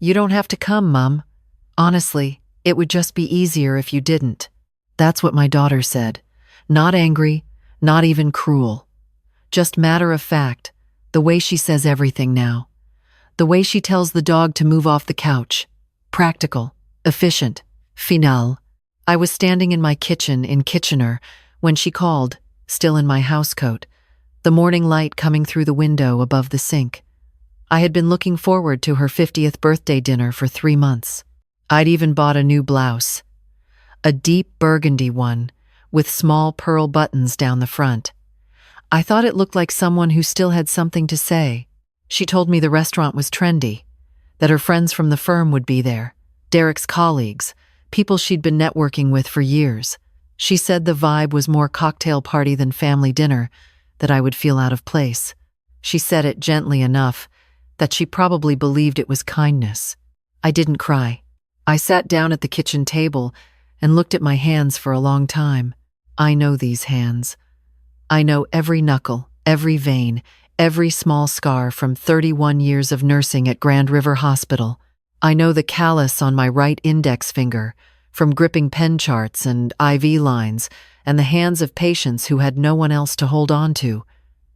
You don't have to come, Mum. Honestly, it would just be easier if you didn't. That's what my daughter said. Not angry, not even cruel. Just matter of fact, the way she says everything now. The way she tells the dog to move off the couch. Practical, efficient, final. I was standing in my kitchen in Kitchener when she called, still in my housecoat, the morning light coming through the window above the sink. I had been looking forward to her 50th birthday dinner for 3 months. I'd even bought a new blouse. A deep burgundy one, with small pearl buttons down the front. I thought it looked like someone who still had something to say. She told me the restaurant was trendy, that her friends from the firm would be there, Derek's colleagues, people she'd been networking with for years. She said the vibe was more cocktail party than family dinner, that I would feel out of place. She said it gently enough that she probably believed it was kindness. I didn't cry. I sat down at the kitchen table and looked at my hands for a long time. I know these hands. I know every knuckle, every vein, every small scar from 31 years of nursing at Grand River Hospital. I know the callus on my right index finger from gripping pen charts and IV lines, and the hands of patients who had no one else to hold on to.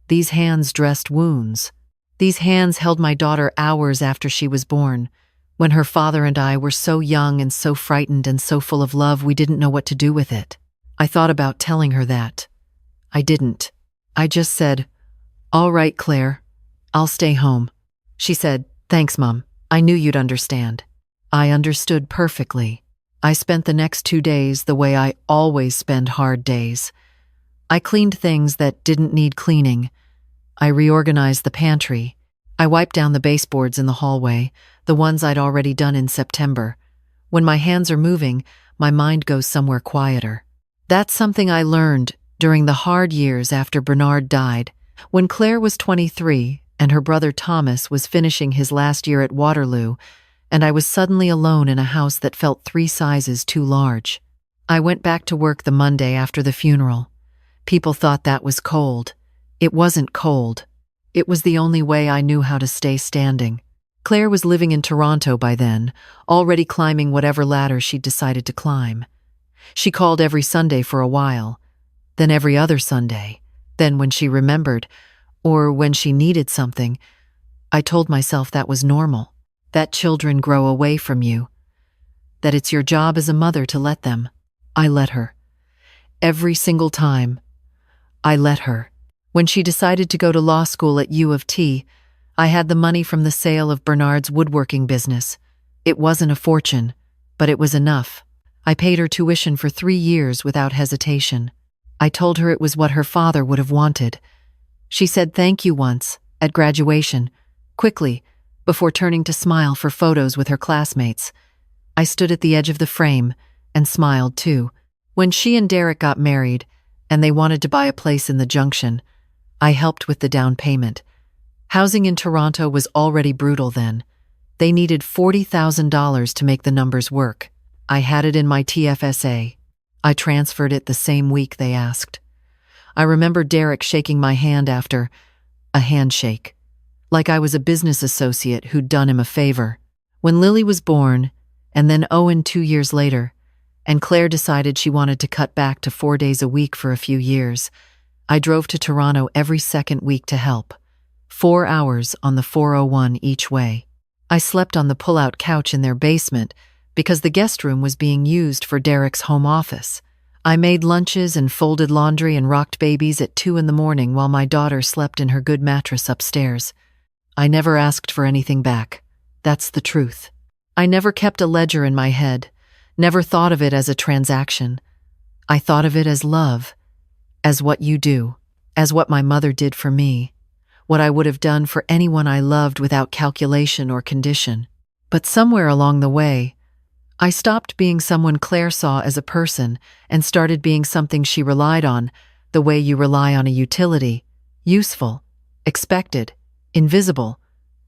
These hands dressed wounds. These hands held my daughter hours after she was born, when her father and I were so young and so frightened and so full of love we didn't know what to do with it. I thought about telling her that. I didn't. I just said, "All right, Claire, I'll stay home." She said, "Thanks, Mum. I knew you'd understand." I understood perfectly. I spent the next 2 days the way I always spend hard days. I cleaned things that didn't need cleaning. I reorganized the pantry. I wiped down the baseboards in the hallway, the ones I'd already done in September. When my hands are moving, my mind goes somewhere quieter. That's something I learned during the hard years after Bernard died. When Claire was 23 and her brother Thomas was finishing his last year at Waterloo, and I was suddenly alone in a house that felt 3 sizes too large. I went back to work the Monday after the funeral. People thought that was cold. It wasn't cold. It was the only way I knew how to stay standing. Claire was living in Toronto by then, already climbing whatever ladder she'd decided to climb. She called every Sunday for a while, then every other Sunday, then when she remembered, or when she needed something. I told myself that was normal, that children grow away from you, that it's your job as a mother to let them. I let her. Every single time, I let her. When she decided to go to law school at U of T, I had the money from the sale of Bernard's woodworking business. It wasn't a fortune, but it was enough. I paid her tuition for 3 years without hesitation. I told her it was what her father would have wanted. She said thank you once, at graduation, quickly, before turning to smile for photos with her classmates. I stood at the edge of the frame and smiled too. When she and Derek got married, and they wanted to buy a place in the Junction, I helped with the down payment. Housing in Toronto was already brutal then. They needed $40,000 to make the numbers work. I had it in my TFSA. I transferred it the same week they asked. I remember Derek shaking my hand after a handshake, like I was a business associate who'd done him a favor. When Lily was born, and then Owen 2 years later, and Claire decided she wanted to cut back to 4 days a week for a few years, I drove to Toronto every second week to help. 4 hours on the 401 each way. I slept on the pull-out couch in their basement because the guest room was being used for Derek's home office. I made lunches and folded laundry and rocked babies at 2 in the morning while my daughter slept in her good mattress upstairs. I never asked for anything back. That's the truth. I never kept a ledger in my head, never thought of it as a transaction. I thought of it as love, as what you do, as what my mother did for me, what I would have done for anyone I loved without calculation or condition. But somewhere along the way, I stopped being someone Claire saw as a person and started being something she relied on, the way you rely on a utility, useful, expected, invisible,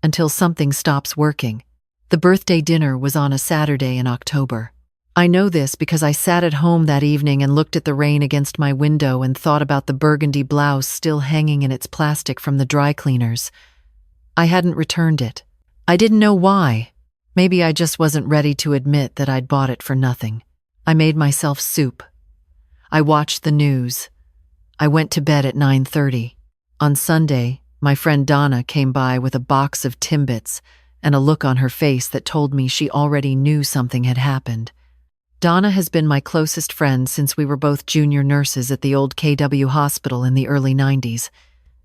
until something stops working. The birthday dinner was on a Saturday in October. I know this because I sat at home that evening and looked at the rain against my window and thought about the burgundy blouse still hanging in its plastic from the dry cleaners. I hadn't returned it. I didn't know why. Maybe I just wasn't ready to admit that I'd bought it for nothing. I made myself soup. I watched the news. I went to bed at 9:30. On Sunday, my friend Donna came by with a box of Timbits and a look on her face that told me she already knew something had happened. Donna has been my closest friend since we were both junior nurses at the old KW hospital in the early 90s.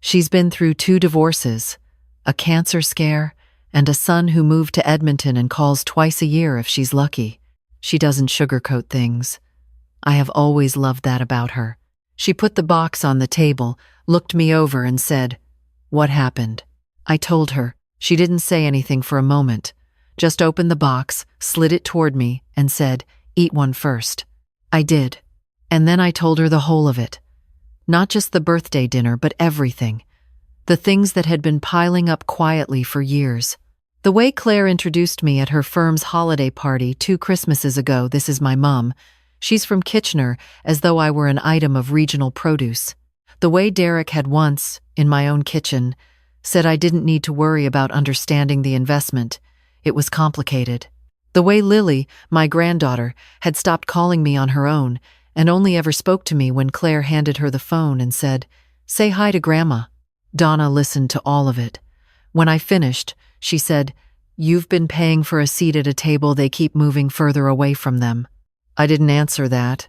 She's been through 2 divorces, a cancer scare, and a son who moved to Edmonton and calls twice a year if she's lucky. She doesn't sugarcoat things. I have always loved that about her. She put the box on the table, looked me over and said, "What happened?" I told her. She didn't say anything for a moment, just opened the box, slid it toward me, and said, "Eat one first." I did. And then I told her the whole of it. Not just the birthday dinner, but everything. The things that had been piling up quietly for years. The way Claire introduced me at her firm's holiday party 2 Christmases ago, this is my mom. She's from Kitchener, as though I were an item of regional produce. The way Derek had once, in my own kitchen, said I didn't need to worry about understanding the investment. It was complicated. The way Lily, my granddaughter, had stopped calling me on her own and only ever spoke to me when Claire handed her the phone and said, "Say hi to Grandma." Donna listened to all of it. When I finished, she said, "You've been paying for a seat at a table they keep moving further away from them." I didn't answer that.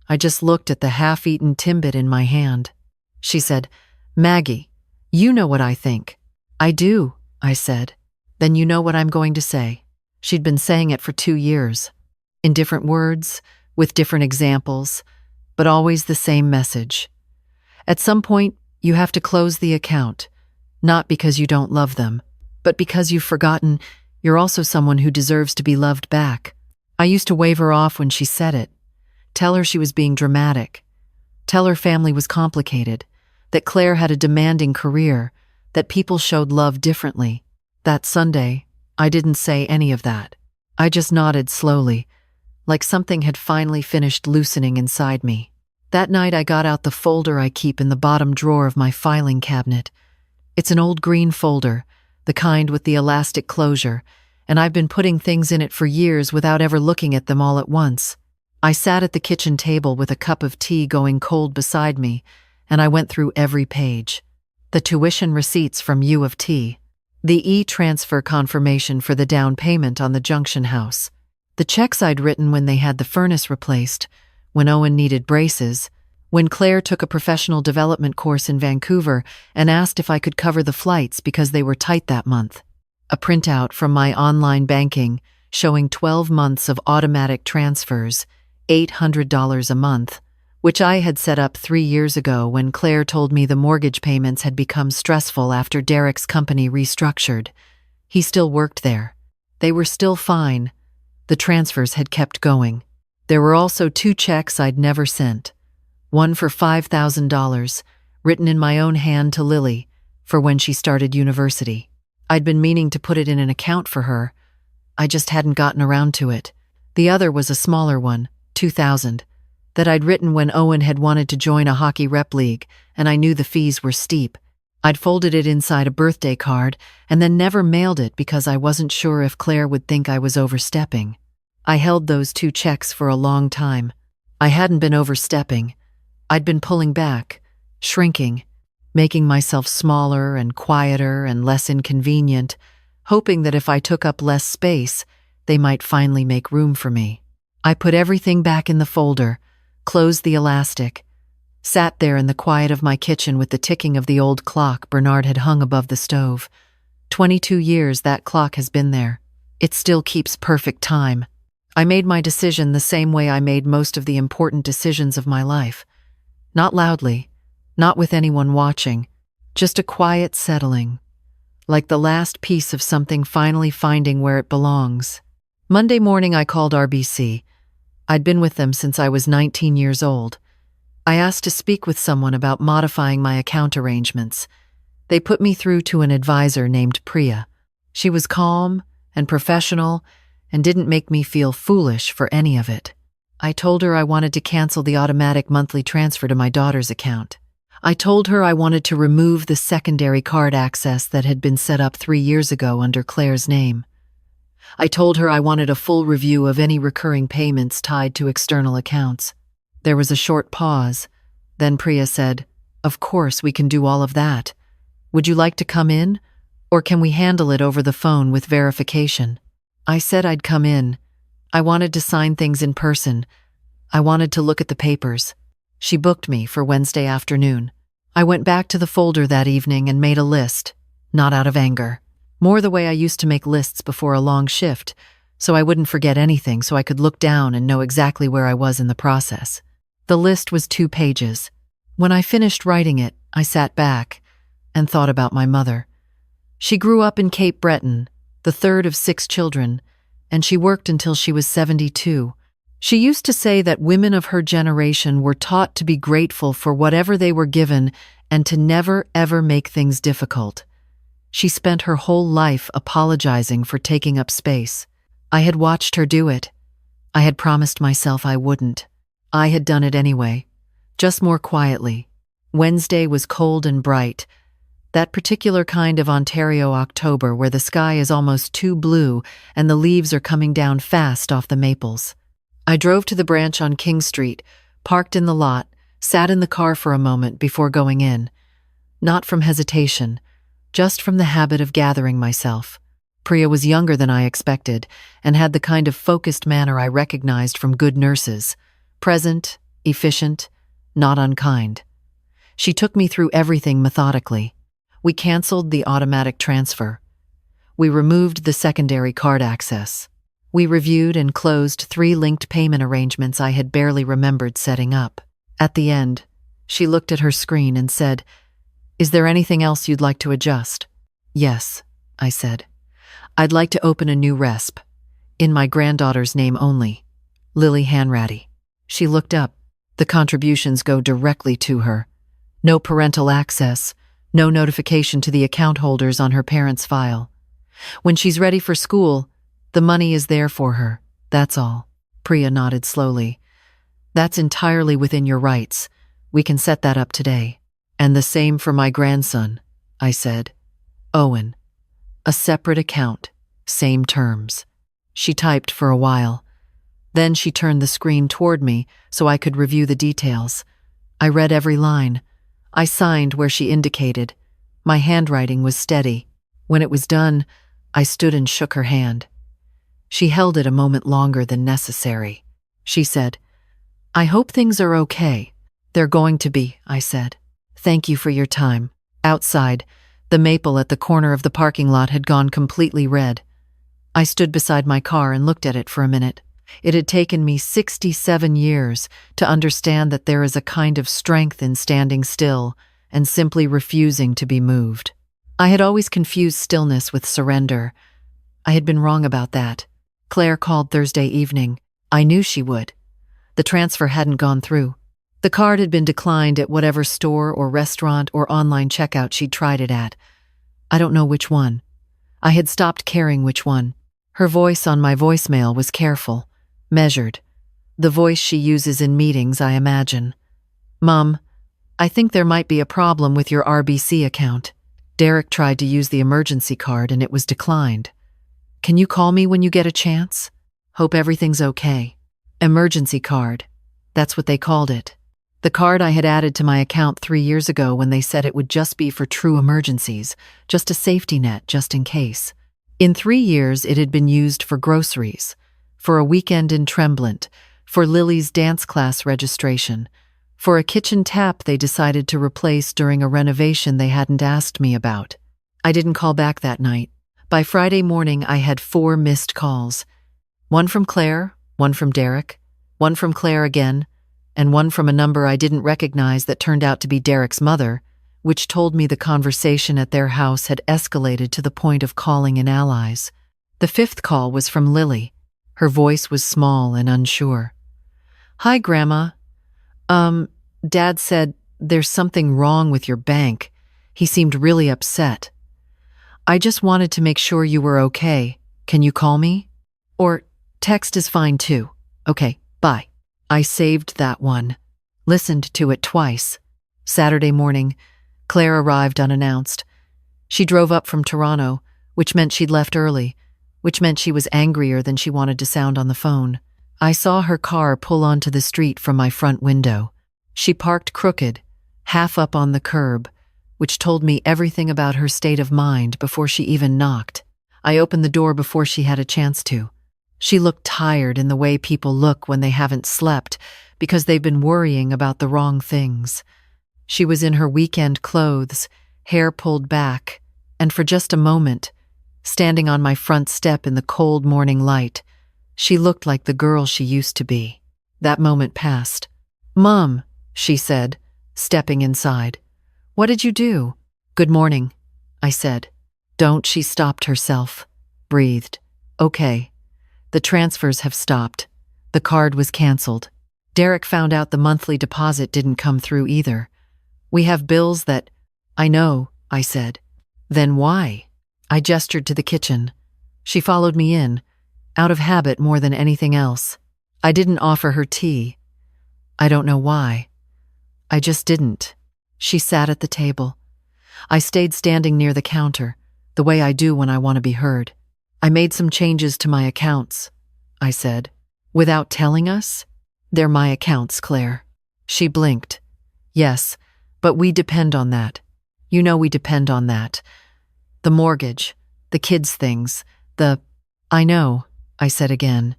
I just looked at the half-eaten Timbit in my hand. She said, "Maggie, you know what I think." "I do," I said. "Then you know what I'm going to say." She'd been saying it for 2 years. In different words, with different examples, but always the same message. At some point, you have to close the account, not because you don't love them, but because you've forgotten you're also someone who deserves to be loved back. I used to wave her off when she said it, tell her she was being dramatic, tell her family was complicated, that Claire had a demanding career, that people showed love differently. That Sunday, I didn't say any of that. I just nodded slowly, like something had finally finished loosening inside me. That night I got out the folder I keep in the bottom drawer of my filing cabinet. It's an old green folder, the kind with the elastic closure, and I've been putting things in it for years without ever looking at them all at once. I sat at the kitchen table with a cup of tea going cold beside me, and I went through every page. The tuition receipts from U of T, the e-transfer confirmation for the down payment on the Junction house, the checks I'd written when they had the furnace replaced, when Owen needed braces, when Claire took a professional development course in Vancouver and asked if I could cover the flights because they were tight that month. A printout from my online banking showing 12 months of automatic transfers, $800 a month, which I had set up 3 years ago when Claire told me the mortgage payments had become stressful after Derek's company restructured. He still worked there. They were still fine. The transfers had kept going. There were also 2 checks I'd never sent. One for $5,000, written in my own hand to Lily, for when she started university. I'd been meaning to put it in an account for her. I just hadn't gotten around to it. The other was a smaller one, $2,000, that I'd written when Owen had wanted to join a hockey rep league, and I knew the fees were steep. I'd folded it inside a birthday card and then never mailed it because I wasn't sure if Claire would think I was overstepping. I held those 2 checks for a long time. I hadn't been overstepping. I'd been pulling back, shrinking, making myself smaller and quieter and less inconvenient, hoping that if I took up less space, they might finally make room for me. I put everything back in the folder, closed the elastic, sat there in the quiet of my kitchen with the ticking of the old clock Bernard had hung above the stove. 22 years that clock has been there. It still keeps perfect time. I made my decision the same way I made most of the important decisions of my life. Not loudly, not with anyone watching, just a quiet settling, like the last piece of something finally finding where it belongs. Monday morning I called RBC. I'd been with them since I was 19 years old. I asked to speak with someone about modifying my account arrangements. They put me through to an advisor named Priya. She was calm and professional and didn't make me feel foolish for any of it. I told her I wanted to cancel the automatic monthly transfer to my daughter's account. I told her I wanted to remove the secondary card access that had been set up 3 years ago under Claire's name. I told her I wanted a full review of any recurring payments tied to external accounts. There was a short pause. Then Priya said, "Of course, we can do all of that. Would you like to come in? Or can we handle it over the phone with verification?" I said I'd come in. I wanted to sign things in person. I wanted to look at the papers. She booked me for Wednesday afternoon. I went back to the folder that evening and made a list, not out of anger. More the way I used to make lists before a long shift, so I wouldn't forget anything, so I could look down and know exactly where I was in the process. The list was 2 pages. When I finished writing it, I sat back and thought about my mother. She grew up in Cape Breton, the third of 6 children, and she worked until she was 72. She used to say that women of her generation were taught to be grateful for whatever they were given and to never, ever make things difficult. She spent her whole life apologizing for taking up space. I had watched her do it. I had promised myself I wouldn't. I had done it anyway, just more quietly. Wednesday was cold and bright, that particular kind of Ontario October where the sky is almost too blue and the leaves are coming down fast off the maples. I drove to the branch on King Street, parked in the lot, sat in the car for a moment before going in. Not from hesitation, just from the habit of gathering myself. Priya was younger than I expected and had the kind of focused manner I recognized from good nurses. Present, efficient, not unkind. She took me through everything methodically. We canceled the automatic transfer. We removed the secondary card access. We reviewed and closed 3 linked payment arrangements I had barely remembered setting up. At the end, she looked at her screen and said, "Is there anything else you'd like to adjust?" "Yes," I said. "I'd like to open a new RESP, in my granddaughter's name only, Lily Hanratty." She looked up. The contributions go directly to her. No parental access, no notification to the account holders on her parents' file. When she's ready for school, the money is there for her, that's all. Priya nodded slowly. "That's entirely within your rights. We can set that up today." "And the same for my grandson," I said. "Owen. A separate account, same terms." She typed for a while. Then she turned the screen toward me so I could review the details. I read every line. I signed where she indicated. My handwriting was steady. When it was done, I stood and shook her hand. She held it a moment longer than necessary. She said, "I hope things are okay." "They're going to be," I said. "Thank you for your time." Outside, the maple at the corner of the parking lot had gone completely red. I stood beside my car and looked at it for a minute. It had taken me 67 years to understand that there is a kind of strength in standing still and simply refusing to be moved. I had always confused stillness with surrender. I had been wrong about that. Claire called Thursday evening. I knew she would. The transfer hadn't gone through. The card had been declined at whatever store or restaurant or online checkout she'd tried it at. I don't know which one. I had stopped caring which one. Her voice on my voicemail was careful, measured. The voice she uses in meetings, I imagine. "Mom, I think there might be a problem with your RBC account. Derek tried to use the emergency card and it was declined. Can you call me when you get a chance? Hope everything's okay." Emergency card. That's what they called it. The card I had added to my account 3 years ago when they said it would just be for true emergencies, just a safety net, just in case. In 3 years, it had been used for groceries, for a weekend in Tremblant, for Lily's dance class registration, for a kitchen tap they decided to replace during a renovation they hadn't asked me about. I didn't call back that night. By Friday morning, I had 4 missed calls. One from Claire, one from Derek, one from Claire again, and one from a number I didn't recognize that turned out to be Derek's mother, which told me the conversation at their house had escalated to the point of calling in allies. The 5th call was from Lily. Her voice was small and unsure. "Hi, Grandma. Dad said there's something wrong with your bank. He seemed really upset. I just wanted to make sure you were okay. Can you call me? Or text is fine too. Okay, bye." I saved that one. Listened to it twice. Saturday morning, Claire arrived unannounced. She drove up from Toronto, which meant she'd left early. which meant she was angrier than she wanted to sound on the phone. I saw her car pull onto the street from my front window. She parked crooked, half up on the curb, which told me everything about her state of mind before she even knocked. I opened the door before she had a chance to. She looked tired in the way people look when they haven't slept because they've been worrying about the wrong things. She was in her weekend clothes, hair pulled back, and for just a moment, standing on my front step in the cold morning light, she looked like the girl she used to be. That moment passed. "Mom," she said, stepping inside. "What did you do?" "Good morning," I said. "Don't," she stopped herself, breathed. "Okay. The transfers have stopped. The card was canceled. Derek found out the monthly deposit didn't come through either. We have bills that—" "I know," I said. "Then why?" I gestured to the kitchen. She followed me in, out of habit more than anything else. I didn't offer her tea. I don't know why. I just didn't. She sat at the table. I stayed standing near the counter, the way I do when I want to be heard. "I made some changes to my accounts," I said. "Without telling us?" "They're my accounts, Claire." She blinked. "Yes, but we depend on that. You know we depend on that. The mortgage, the kids' things, I know," I said again.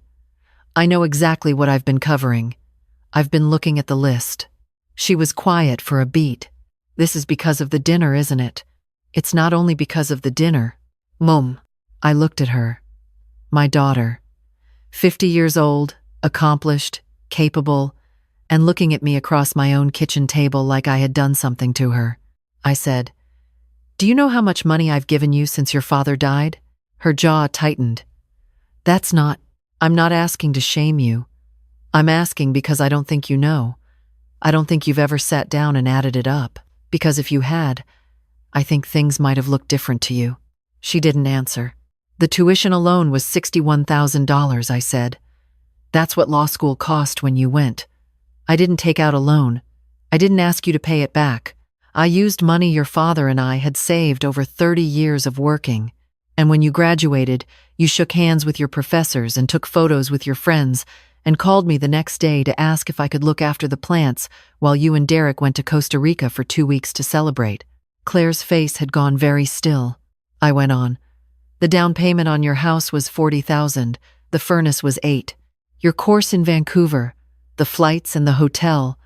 "I know exactly what I've been covering. I've been looking at the list." She was quiet for a beat. "This is because of the dinner, isn't it?" "It's not only because of the dinner." "Mom." I looked at her. My daughter. 50 years old, accomplished, capable, and looking at me across my own kitchen table like I had done something to her. I said, "Do you know how much money I've given you since your father died?" Her jaw tightened. I'm not asking to shame you. I'm asking because I don't think you know. I don't think you've ever sat down and added it up. Because if you had, I think things might have looked different to you." She didn't answer. "The tuition alone was $61,000, I said. "That's what law school cost when you went. I didn't take out a loan. I didn't ask you to pay it back. I used money your father and I had saved over 30 years of working. And when you graduated, you shook hands with your professors and took photos with your friends and called me the next day to ask if I could look after the plants while you and Derek went to Costa Rica for 2 weeks to celebrate." Claire's face had gone very still. I went on. "The down payment on your house was $40,000. The furnace was $8,000. Your course in Vancouver, the flights and the hotel,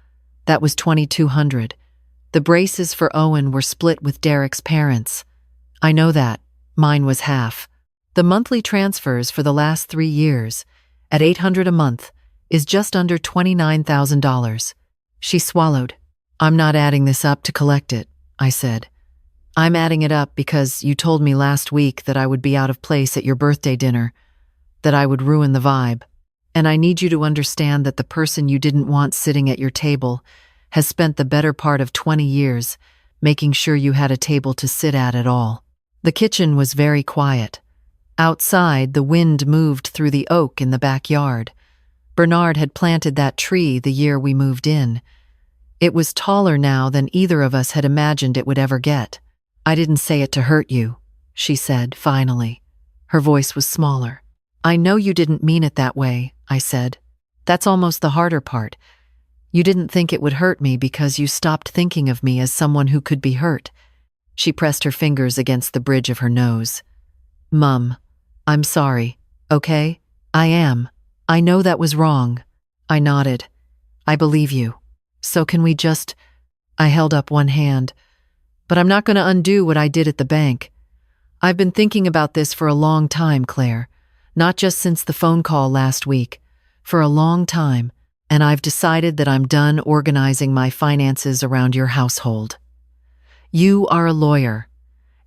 that was $2,200. The braces for Owen were split with Derek's parents. I know that. Mine was half. The monthly transfers for the last 3 years, at $800 a month, is just under $29,000. She swallowed. "I'm not adding this up to collect it," I said. "I'm adding it up because you told me last week that I would be out of place at your birthday dinner, that I would ruin the vibe. And I need you to understand that the person you didn't want sitting at your table has spent the better part of 20 years making sure you had a table to sit at all." The kitchen was very quiet. Outside, the wind moved through the oak in the backyard. Bernard had planted that tree the year we moved in. It was taller now than either of us had imagined it would ever get. "I didn't say it to hurt you," she said, finally. Her voice was smaller. "I know you didn't mean it that way," I said. "That's almost the harder part. You didn't think it would hurt me because you stopped thinking of me as someone who could be hurt." She pressed her fingers against the bridge of her nose. "Mum, I'm sorry, okay? I am. I know that was wrong." I nodded. "I believe you. So can we just—" I held up one hand. "But I'm not going to undo what I did at the bank. I've been thinking about this for a long time, Claire. Not just since the phone call last week. For a long time. And I've decided that I'm done organizing my finances around your household. You are a lawyer.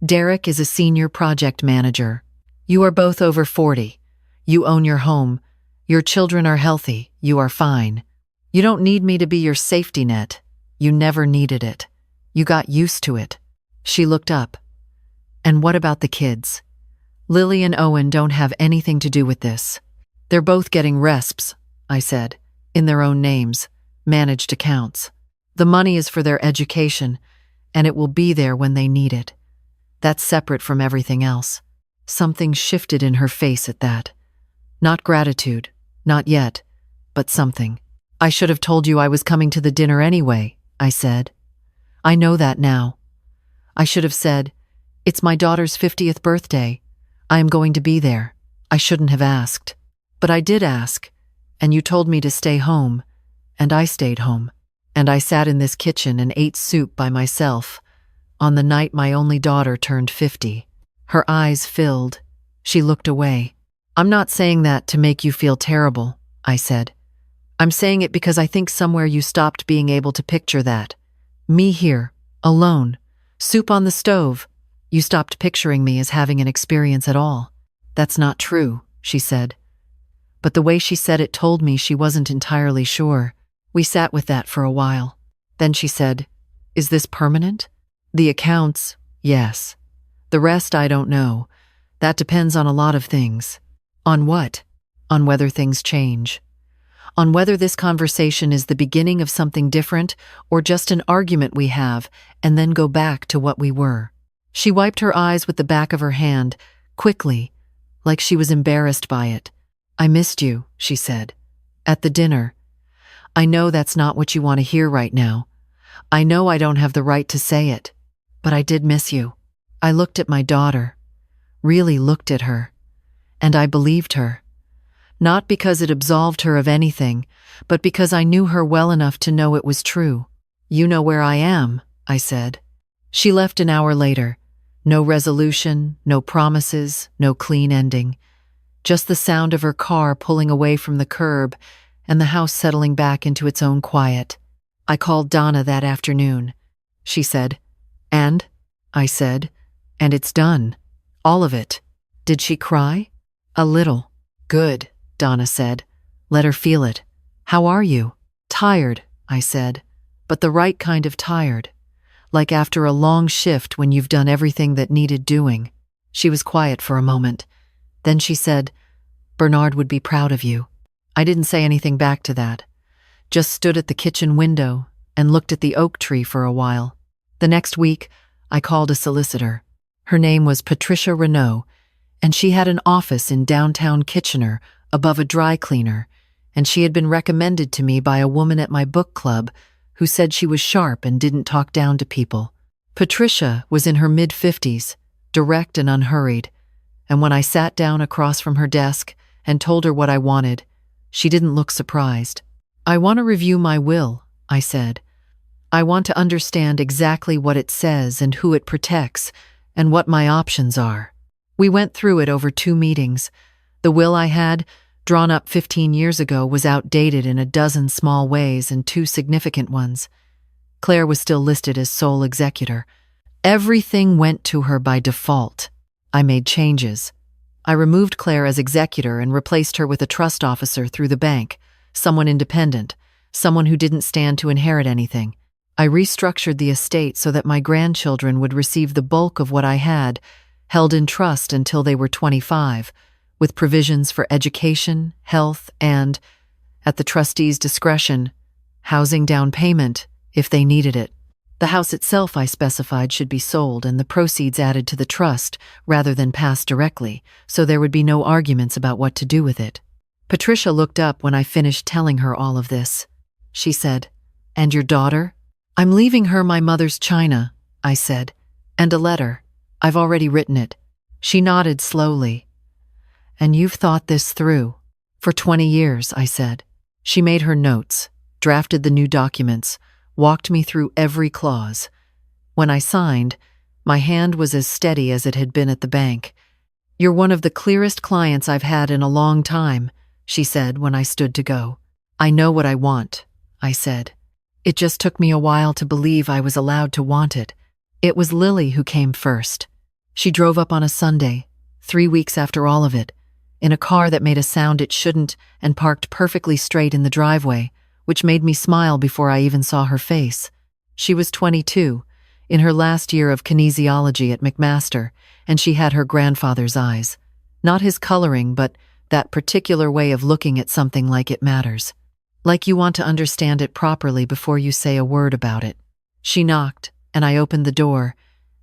Derek is a senior project manager. You are both over 40. You own your home. Your children are healthy. You are fine. You don't need me to be your safety net. You never needed it. You got used to it." She looked up. "And what about the kids? Lily and Owen don't have anything to do with this. They're both getting RESPs," I said, "in their own names, managed accounts. The money is for their education, and it will be there when they need it. That's separate from everything else." Something shifted in her face at that. Not gratitude, not yet, but something. I should have told you I was coming to the dinner anyway, I said. I know that now. I should have said, it's my daughter's 50th birthday. I am going to be there. I shouldn't have asked. But I did ask, and you told me to stay home, and I stayed home. And I sat in this kitchen and ate soup by myself on the night my only daughter turned 50. Her eyes filled. She looked away. I'm not saying that to make you feel terrible, I said. I'm saying it because I think somewhere you stopped being able to picture that. Me here, alone, soup on the stove. You stopped picturing me as having an experience at all. That's not true, she said. But the way she said it told me she wasn't entirely sure. We sat with that for a while. Then she said, is this permanent? The accounts, yes. The rest I don't know. That depends on a lot of things. On what? On whether things change. On whether this conversation is the beginning of something different or just an argument we have and then go back to what we were. She wiped her eyes with the back of her hand, quickly, like she was embarrassed by it. I missed you, she said. At the dinner. I know that's not what you want to hear right now. I know I don't have the right to say it. But I did miss you. I looked at my daughter, really looked at her, and I believed her. Not because it absolved her of anything, but because I knew her well enough to know it was true. You know where I am, I said. She left an hour later. No resolution, no promises, no clean ending. Just the sound of her car pulling away from the curb and the house settling back into its own quiet. I called Donna that afternoon. She said, "And?" I said, "And it's done. All of it." Did she cry? A little. Good, Donna said. Let her feel it. How are you? Tired, I said, but the right kind of tired. Like after a long shift when you've done everything that needed doing. She was quiet for a moment. Then she said, Bernard would be proud of you. I didn't say anything back to that. Just stood at the kitchen window and looked at the oak tree for a while. The next week, I called a solicitor. Her name was Patricia Renault, and she had an office in downtown Kitchener above a dry cleaner, and she had been recommended to me by a woman at my book club who said she was sharp and didn't talk down to people. Patricia was in her mid-50s, direct and unhurried, and when I sat down across from her desk and told her what I wanted, she didn't look surprised. I want to review my will, I said. I want to understand exactly what it says and who it protects and what my options are. We went through it over 2 meetings. The will I had, drawn up 15 years ago, was outdated in a dozen small ways and 2 significant ones. Claire was still listed as sole executor. Everything went to her by default. I made changes. I removed Claire as executor and replaced her with a trust officer through the bank, someone independent, someone who didn't stand to inherit anything. I restructured the estate so that my grandchildren would receive the bulk of what I had, held in trust until they were 25, with provisions for education, health, and, at the trustees' discretion, housing down payment if they needed it. The house itself, I specified, should be sold and the proceeds added to the trust rather than passed directly, so there would be no arguments about what to do with it. Patricia looked up when I finished telling her all of this. She said, "And your daughter?" "I'm leaving her my mother's china," I said, "and a letter. I've already written it." She nodded slowly. "And you've thought this through?" "For 20 years," I said. She made her notes, drafted the new documents, walked me through every clause. When I signed, my hand was as steady as it had been at the bank. "You're one of the clearest clients I've had in a long time," she said when I stood to go. "I know what I want," I said. It just took me a while to believe I was allowed to want it. It was Lily who came first. She drove up on a Sunday, 3 weeks after all of it, in a car that made a sound it shouldn't and parked perfectly straight in the driveway, which made me smile before I even saw her face. She was 22, in her last year of kinesiology at McMaster, and she had her grandfather's eyes. Not his coloring, but that particular way of looking at something like it matters. Like you want to understand it properly before you say a word about it. She knocked, and I opened the door,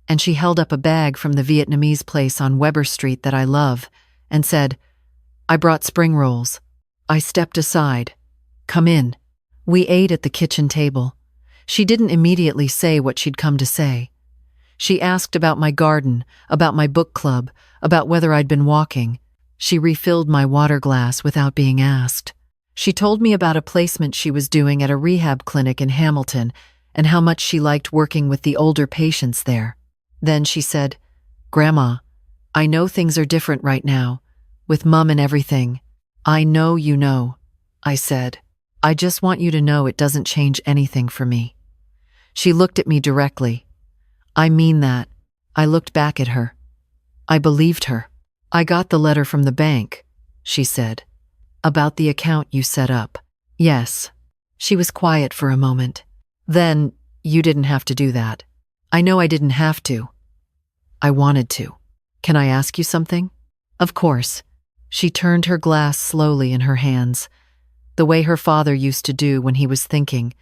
and she held up a bag from the Vietnamese place on Weber Street that I love and said, "I brought spring rolls." I stepped aside. "Come in." We ate at the kitchen table. She didn't immediately say what she'd come to say. She asked about my garden, about my book club, about whether I'd been walking. She refilled my water glass without being asked. She told me about a placement she was doing at a rehab clinic in Hamilton and how much she liked working with the older patients there. Then she said, "Grandma, I know things are different right now, with Mum and everything." "I know you know," I said. "I just want you to know it doesn't change anything for me." She looked at me directly. "I mean that." I looked back at her. I believed her. "I got the letter from the bank," she said. "About the account you set up." "Yes." She was quiet for a moment. "Then, you didn't have to do that." "I know I didn't have to. I wanted to." "Can I ask you something?" "Of course." She turned her glass slowly in her hands, the way her father used to do when he was thinking.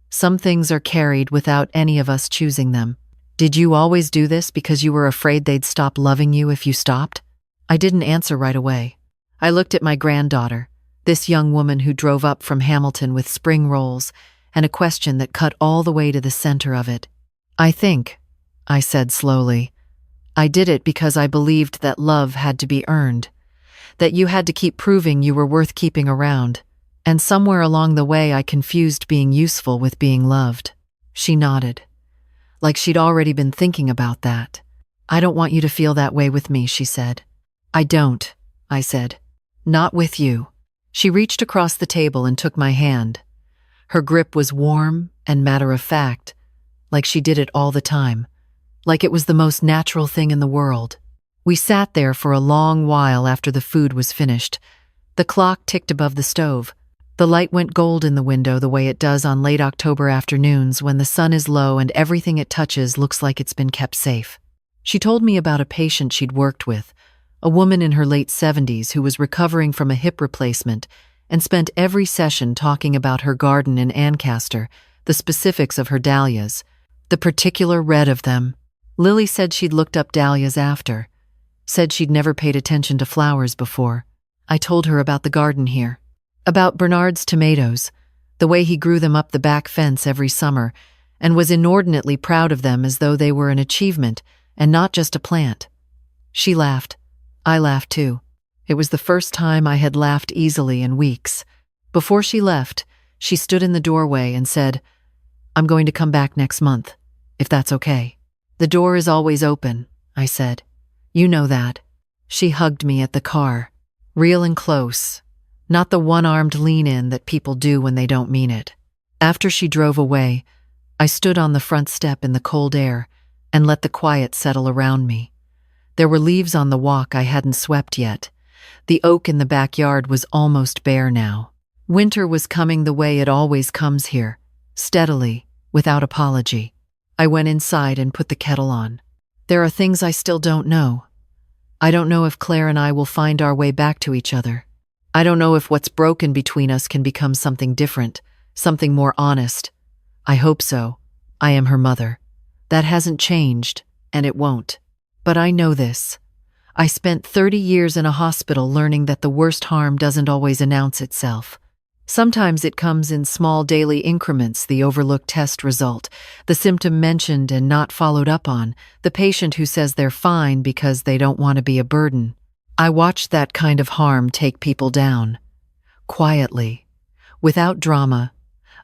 Some things are carried without any of us choosing them. "Did you always do this because you were afraid they'd stop loving you if you stopped?" I didn't answer right away. I looked at my granddaughter, this young woman who drove up from Hamilton with spring rolls, and a question that cut all the way to the center of it. "I think," I said slowly, "I did it because I believed that love had to be earned, that you had to keep proving you were worth keeping around, and somewhere along the way I confused being useful with being loved." She nodded, like she'd already been thinking about that. "I don't want you to feel that way with me," she said. "I don't," I said. "Not with you." She reached across the table and took my hand. Her grip was warm and matter-of-fact, like she did it all the time, like it was the most natural thing in the world. We sat there for a long while after the food was finished. The clock ticked above the stove. The light went gold in the window the way it does on late October afternoons when the sun is low and everything it touches looks like it's been kept safe. She told me about a patient she'd worked with, a woman in her late 70s who was recovering from a hip replacement and spent every session talking about her garden in Ancaster, the specifics of her dahlias, the particular red of them. Lily said she'd looked up dahlias after, said she'd never paid attention to flowers before. I told her about the garden here, about Bernard's tomatoes, the way he grew them up the back fence every summer, and was inordinately proud of them as though they were an achievement and not just a plant. She laughed. I laughed too. It was the first time I had laughed easily in weeks. Before she left, she stood in the doorway and said, "I'm going to come back next month, if that's okay." "The door is always open," I said. "You know that." She hugged me at the car, real and close, not the one-armed lean-in that people do when they don't mean it. After she drove away, I stood on the front step in the cold air and let the quiet settle around me. There were leaves on the walk I hadn't swept yet. The oak in the backyard was almost bare now. Winter was coming the way it always comes here, steadily, without apology. I went inside and put the kettle on. There are things I still don't know. I don't know if Claire and I will find our way back to each other. I don't know if what's broken between us can become something different, something more honest. I hope so. I am her mother. That hasn't changed, and it won't. But I know this. I spent 30 years in a hospital learning that the worst harm doesn't always announce itself. Sometimes it comes in small daily increments, the overlooked test result, the symptom mentioned and not followed up on, the patient who says they're fine because they don't want to be a burden. I watched that kind of harm take people down, quietly, without drama,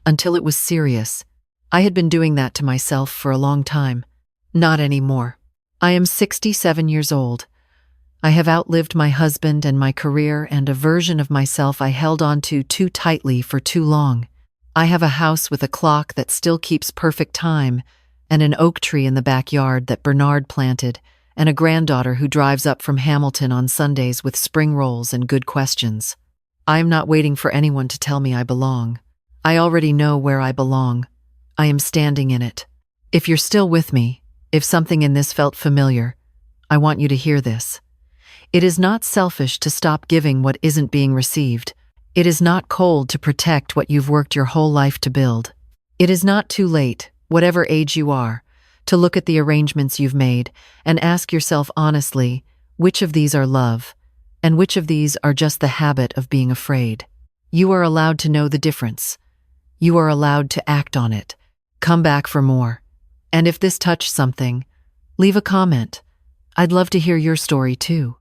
until it was serious. I had been doing that to myself for a long time. Not anymore. I am 67 years old. I have outlived my husband and my career and a version of myself I held on to too tightly for too long. I have a house with a clock that still keeps perfect time and an oak tree in the backyard that Bernard planted and a granddaughter who drives up from Hamilton on Sundays with spring rolls and good questions. I am not waiting for anyone to tell me I belong. I already know where I belong. I am standing in it. If you're still with me, if something in this felt familiar, I want you to hear this. It is not selfish to stop giving what isn't being received. It is not cold to protect what you've worked your whole life to build. It is not too late, whatever age you are, to look at the arrangements you've made and ask yourself honestly, which of these are love, and which of these are just the habit of being afraid. You are allowed to know the difference. You are allowed to act on it. Come back for more. And if this touched something, leave a comment. I'd love to hear your story too.